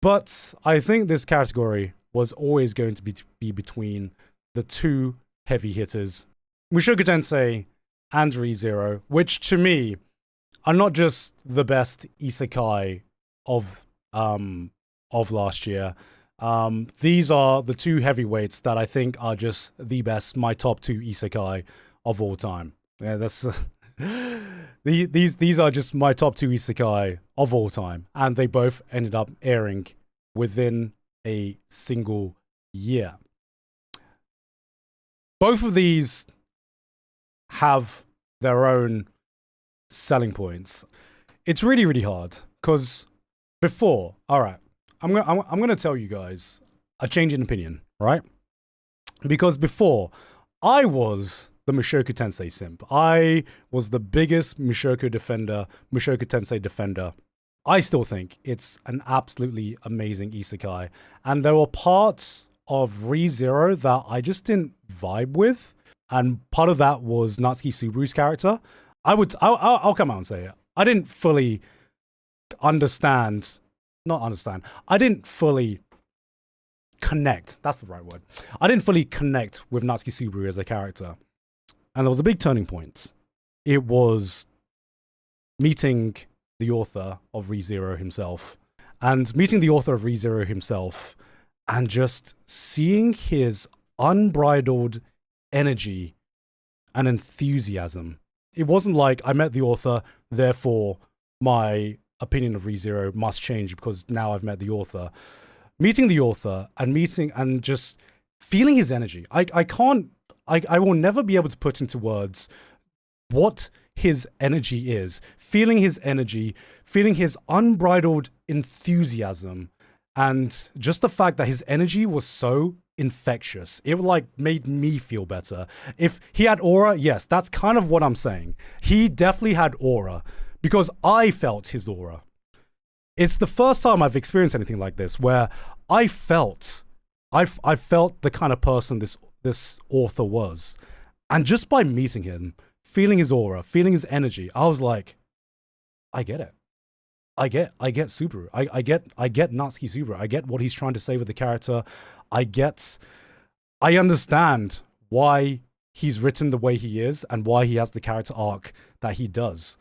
But I think this category was always going to be between the two heavy hitters, Mushoku Tensei and ReZero, which to me are not just the best isekai of last year. These are the two heavyweights that I think are just the best, my top two isekai of all time. Yeah, that's these are just my top two isekai of all time, and they both ended up airing within a single year. Both of these have their own selling points. It's really, really hard because before, all right, I'm gonna tell you guys a change in opinion, right? Because before, I was the Mushoku Tensei simp. I was the biggest Mushoku Tensei defender. I still think it's an absolutely amazing isekai, and there were parts of ReZero that I just didn't vibe with, and part of that was Natsuki Subaru's character. I'll come out and say it. I didn't fully I didn't fully connect. That's the right word. I didn't fully connect with Natsuki Subaru as a character. And there was a big turning point. It was meeting the author of ReZero himself. And meeting the author of ReZero himself and just seeing his unbridled energy and enthusiasm. It wasn't like I met the author, therefore my opinion of ReZero must change because now I've met the author. Meeting the author and just feeling his energy. I will never be able to put into words what his energy is. Feeling his energy, feeling his unbridled enthusiasm, and just the fact that his energy was so infectious. It made me feel better. If he had aura, yes, that's kind of what I'm saying. He definitely had aura because I felt his aura. It's the first time I've experienced anything like this where I felt the kind of person this author was. And just by meeting him, feeling his aura, feeling his energy, I was like, I get it. I get Subaru. I get Natsuki Subaru. I get what he's trying to say with the character. I understand why he's written the way he is and why he has the character arc that he does.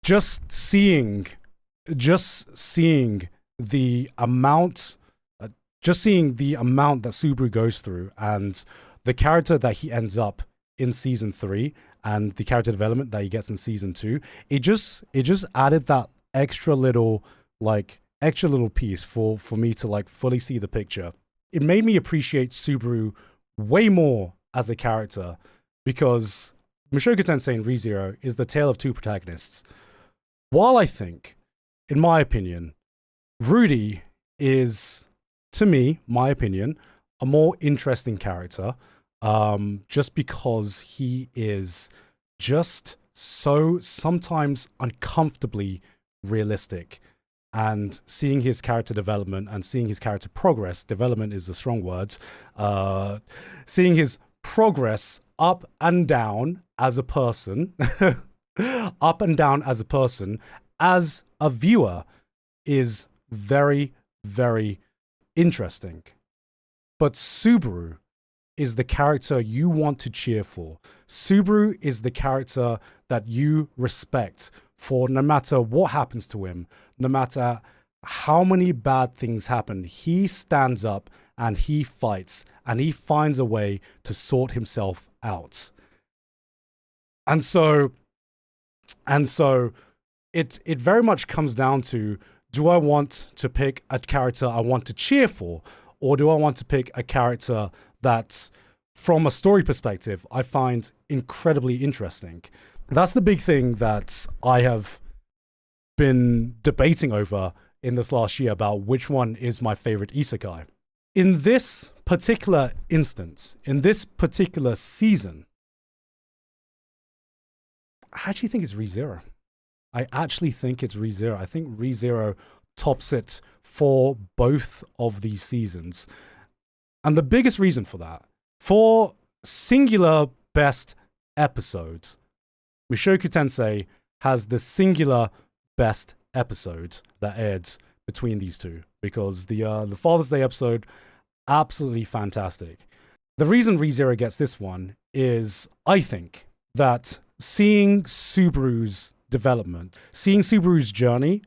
Just seeing the amount that Subaru goes through and the character that he ends up in season 3 and the character development that he gets in season 2, it just added that extra little piece for me to fully see the picture. It made me appreciate Subaru way more as a character because Mushoku Tensei and ReZero is the tale of two protagonists. While I think, in my opinion, Rudy is, to me, my opinion, a more interesting character, just because he is just so sometimes uncomfortably realistic. And seeing his character development and seeing his character progress, development is a strong word, seeing his progress up and down as a person, as a viewer is very, very interesting. But Subaru is the character you want to cheer for. Subaru is the character that you respect for no matter what happens to him, no matter how many bad things happen, he stands up and he fights and he finds a way to sort himself out. And so it very much comes down to, do I want to pick a character I want to cheer for, or do I want to pick a character that, from a story perspective, I find incredibly interesting? That's the big thing that I have been debating over in this last year about which one is my favorite isekai. In this particular instance, in this particular season, I actually think it's ReZero. I actually think it's ReZero. I think ReZero tops it for both of these seasons. And the biggest reason for that, for singular best episodes, Mushoku Tensei has the singular best episode that aired between these two, because the Father's Day episode, absolutely fantastic. The reason ReZero gets this one is, I think, that seeing Subaru's development, seeing Subaru's journey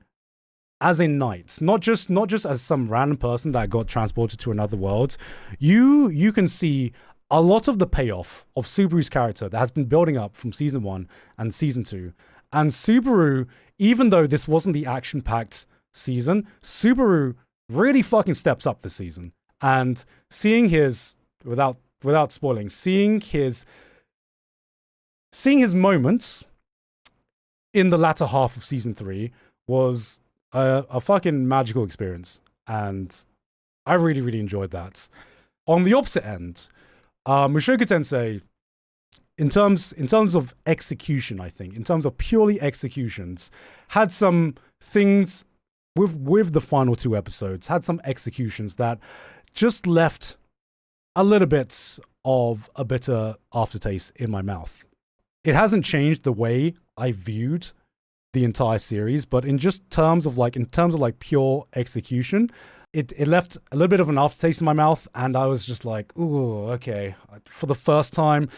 as a knight, not just as some random person that got transported to another world, you can see a lot of the payoff of Subaru's character that has been building up from season 1 and season 2. And Subaru, even though this wasn't the action-packed season, Subaru really fucking steps up this season. And seeing his, without spoiling, seeing his moments in the latter half of season 3 was a fucking magical experience. And I really, really enjoyed that. On the opposite end, Mushoku Tensei, in terms of execution, I think, in terms of purely executions, had some things with the final 2 episodes, had some executions that just left a little bit of a bitter aftertaste in my mouth. It hasn't changed the way I viewed the entire series, but in terms of pure execution, it left a little bit of an aftertaste in my mouth, and I was just like, ooh, okay. For the first time,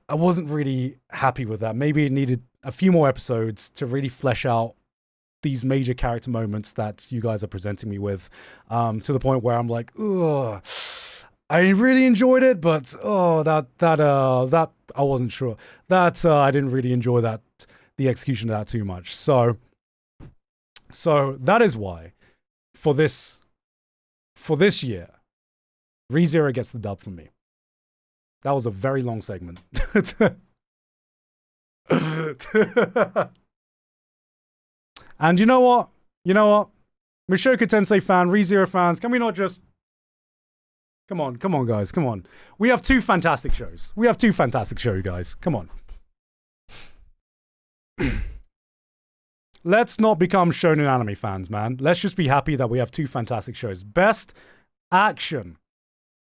I wasn't really happy with that. Maybe it needed a few more episodes to really flesh out these major character moments that you guys are presenting me with, to the point where I'm like, ooh, I really enjoyed it, but that I wasn't sure. I didn't really enjoy the execution of that too much. So that is why for this year, ReZero gets the dub from me. That was a very long segment. And you know what? Mushoku Tensei fan, ReZero fans, can we not just... Come on, guys, come on. We have 2 fantastic shows. Guys. Come on. Let's not become shonen anime fans, man. Let's just be happy that we have 2 fantastic shows. Best action